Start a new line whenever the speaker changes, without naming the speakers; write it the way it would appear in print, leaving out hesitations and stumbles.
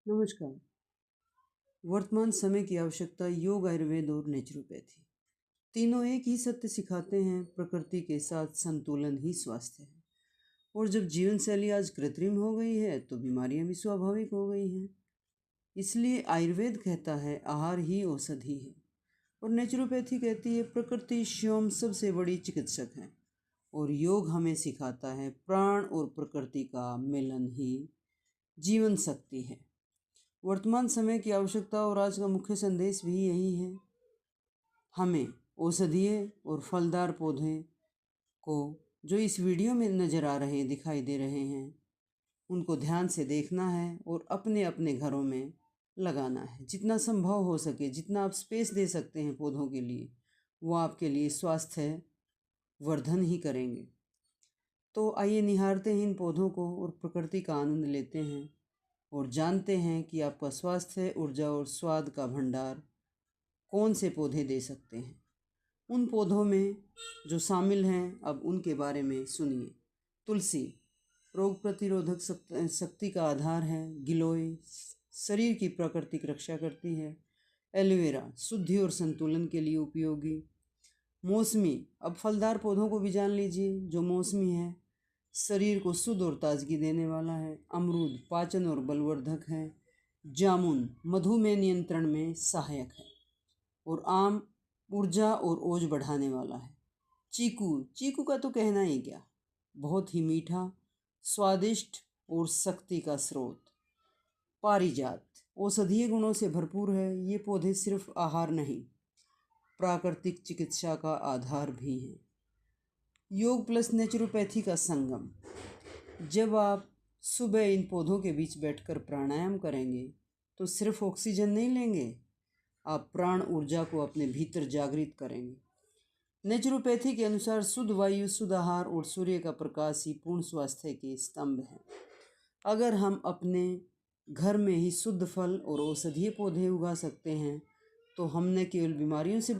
नमस्कार। वर्तमान समय की आवश्यकता योग, आयुर्वेद और नेचुरोपैथी तीनों एक ही सत्य सिखाते हैं, प्रकृति के साथ संतुलन ही स्वास्थ्य है। और जब जीवन शैली आज कृत्रिम हो गई है तो बीमारियां भी स्वाभाविक हो गई हैं। इसलिए आयुर्वेद कहता है आहार ही औषधि है, और नेचुरोपैथी कहती है प्रकृति स्वयं सबसे बड़ी चिकित्सक है। और योग हमें सिखाता है प्राण और प्रकृति का मिलन ही जीवन शक्ति है। वर्तमान समय की आवश्यकता और आज का मुख्य संदेश भी यही है। हमें औषधीय और फलदार पौधे को जो इस वीडियो में नज़र आ रहे हैं, दिखाई दे रहे हैं, उनको ध्यान से देखना है और अपने अपने घरों में लगाना है। जितना संभव हो सके, जितना आप स्पेस दे सकते हैं पौधों के लिए, वो आपके लिए स्वास्थ्य वर्धन ही करेंगे। तो आइए निहारते हैं इन पौधों को और प्रकृति का आनंद लेते हैं और जानते हैं कि आपका स्वास्थ्य, ऊर्जा और स्वाद का भंडार कौन से पौधे दे सकते हैं। उन पौधों में जो शामिल हैं, अब उनके बारे में सुनिए। तुलसी रोग प्रतिरोधक शक्ति का आधार है। गिलोय शरीर की प्राकृतिक रक्षा करती है। एलोवेरा शुद्धि और संतुलन के लिए उपयोगी। मौसमी, अब फलदार पौधों को भी जान लीजिए। जो मौसमी है शरीर को शुद्ध और ताजगी देने वाला है। अमरूद पाचन और बलवर्धक है। जामुन मधुमेह नियंत्रण में सहायक है। और आम ऊर्जा और ओज बढ़ाने वाला है। चीकू, चीकू का तो कहना ही क्या, बहुत ही मीठा, स्वादिष्ट और शक्ति का स्रोत। पारिजात औषधीय गुणों से भरपूर है। ये पौधे सिर्फ आहार नहीं, प्राकृतिक चिकित्सा का आधार भी हैं। योग प्लस नेचुरोपैथी का संगम। जब आप सुबह इन पौधों के बीच बैठकर प्राणायाम करेंगे तो सिर्फ ऑक्सीजन नहीं लेंगे, आप प्राण ऊर्जा को अपने भीतर जागृत करेंगे। नेचुरोपैथी के अनुसार शुद्ध वायु, शुद्ध आहार और सूर्य का प्रकाश ही पूर्ण स्वास्थ्य के स्तंभ हैं। अगर हम अपने घर में ही शुद्ध फल और औषधीय पौधे उगा सकते हैं तो हम न केवल बीमारियों से